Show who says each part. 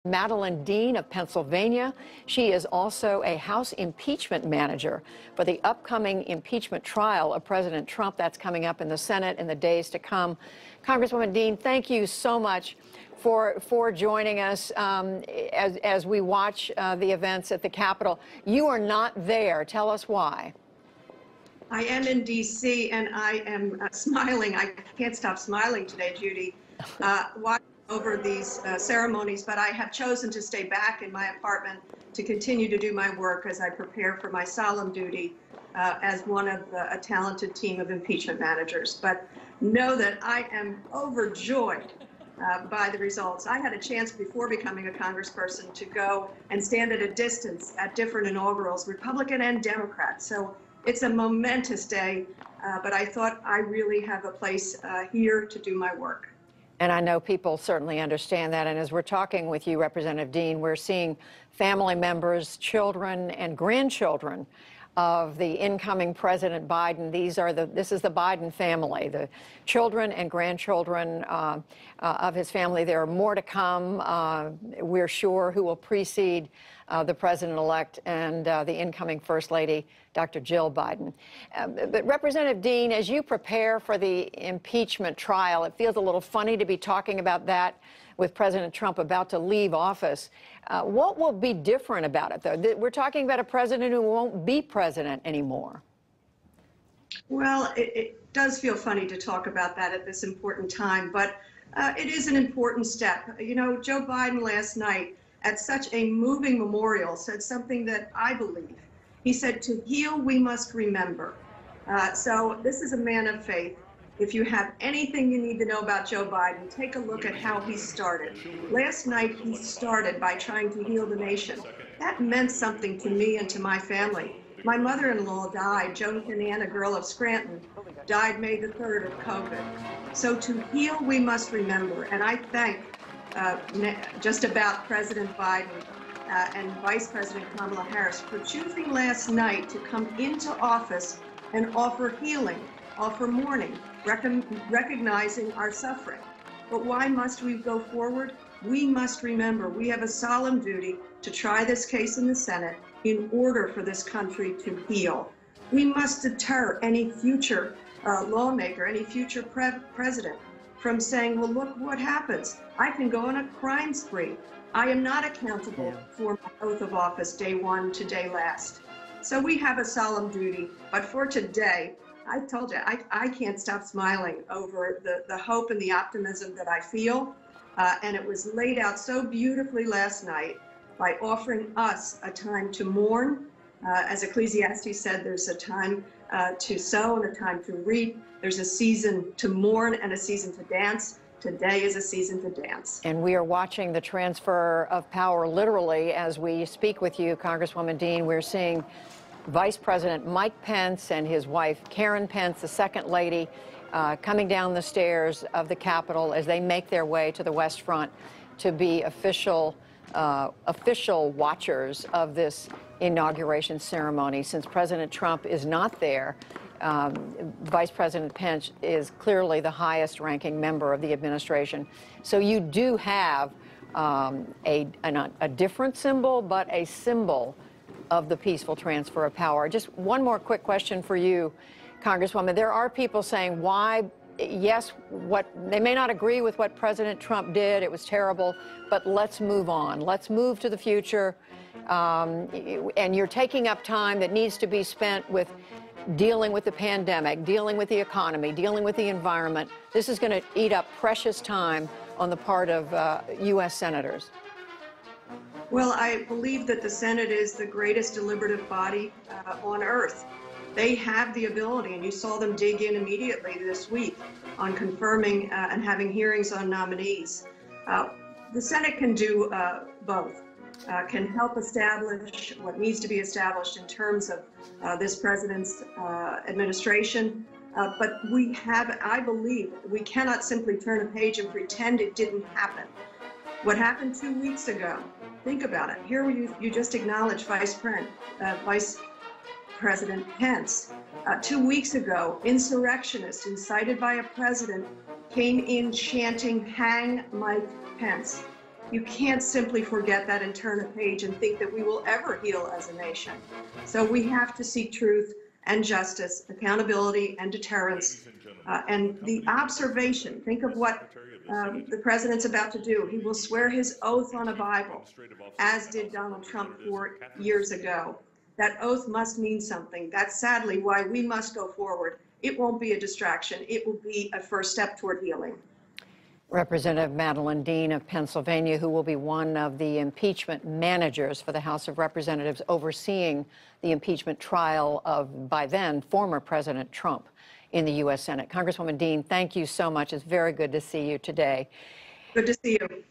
Speaker 1: Madeline Dean of Pennsylvania. She is also a House impeachment manager for the upcoming impeachment trial of President Trump. That's coming up in the Senate in the days to come. Congresswoman Dean, thank you so much for joining us as we watch the events at the Capitol. You are not there. Tell us why.
Speaker 2: I am in D.C. and I am smiling. I can't stop smiling today, Judy, watching over these ceremonies, but I have chosen to stay back in my apartment to continue to do my work as I prepare for my solemn duty as one of a talented team of impeachment managers. But know that I am overjoyed by the results. I had a chance before becoming a congressperson to go and stand at a distance at different inaugurals, Republican and Democrat. So it's a momentous day, but I thought I really have a place here to do my work.
Speaker 1: And I know people certainly understand that. And as we're talking with you, Representative Dean, we're seeing family members, children, and grandchildren of the incoming President Biden. This is the Biden family, the children and grandchildren of his family. There are more to come, we're sure, who will precede the President-elect and the incoming First Lady, Dr. Jill Biden. But Representative Dean, as you prepare for the impeachment trial, it feels a little funny to be talking about that with President Trump about to leave office. What will be different about it, though? We're talking about a president who won't be president anymore.
Speaker 2: Well, it does feel funny to talk about that at this important time, but it is an important step. You know, Joe Biden last night at such a moving memorial said something that I believe. He said, "To heal, we must remember." So this is a man of faith. If you have anything you need to know about Joe Biden, take a look at how he started. Last night, he started by trying to heal the nation. That meant something to me and to my family. My mother-in-law died. Joan Canan, a girl of Scranton, died May the 3rd of COVID. So to heal, we must remember. And I thank just about President Biden and Vice President Kamala Harris for choosing last night to come into office and offer healing, offer mourning, recognizing our suffering. But why must we go forward? We must remember we have a solemn duty to try this case in the Senate in order for this country to heal. We must deter any future lawmaker, any future president from saying, well, look what happens. I can go on a crime spree. I am not accountable for my oath of office day one to day last. So we have a solemn duty, but for today, I told you, I can't stop smiling over the hope and the optimism that I feel. And it was laid out so beautifully last night by offering us a time to mourn. As Ecclesiastes said, there's a time to sow and a time to reap. There's a season to mourn and a season to dance. Today is a season to dance.
Speaker 1: And we are watching the transfer of power literally as we speak with you, Congresswoman Dean. We're seeing Vice President Mike Pence and his wife, Karen Pence, the second lady, coming down the stairs of the Capitol as they make their way to the West Front to be official watchers of this inauguration ceremony. Since President Trump is not there, Vice President Pence is clearly the highest ranking member of the administration. So you do have a different symbol, but a symbol of the peaceful transfer of power. Just one more quick question for you, Congresswoman. There are people saying why, yes, they may not agree with what President Trump did. It was terrible, but let's move on. Let's move to the future. And you're taking up time that needs to be spent with dealing with the pandemic, dealing with the economy, dealing with the environment. This is going to eat up precious time on the part of U.S. senators.
Speaker 2: Well, I believe that the Senate is the greatest deliberative body on earth. They have the ability, and you saw them dig in immediately this week on confirming and having hearings on nominees. The Senate can do both, can help establish what needs to be established in terms of this president's administration. But we have, I believe, we cannot simply turn a page and pretend it didn't happen. What happened 2 weeks ago, think about it. Here you just acknowledged Vice President Pence. 2 weeks ago, insurrectionists incited by a president came in chanting, "Hang Mike Pence." You can't simply forget that and turn a page and think that we will ever heal as a nation. So we have to seek truth and justice, accountability and deterrence. And the observation, think of what the president's about to do. He will swear his oath on a Bible, as did Donald Trump 4 years ago. That oath must mean something. That's sadly why we must go forward. It won't be a distraction. It will be a first step toward healing.
Speaker 1: Representative Madeline Dean of Pennsylvania, who will be one of the impeachment managers for the House of Representatives overseeing the impeachment trial of, by then, former President Trump in the U.S. Senate. Congresswoman Dean, thank you so much. It's very good to see you today.
Speaker 2: Good to see you.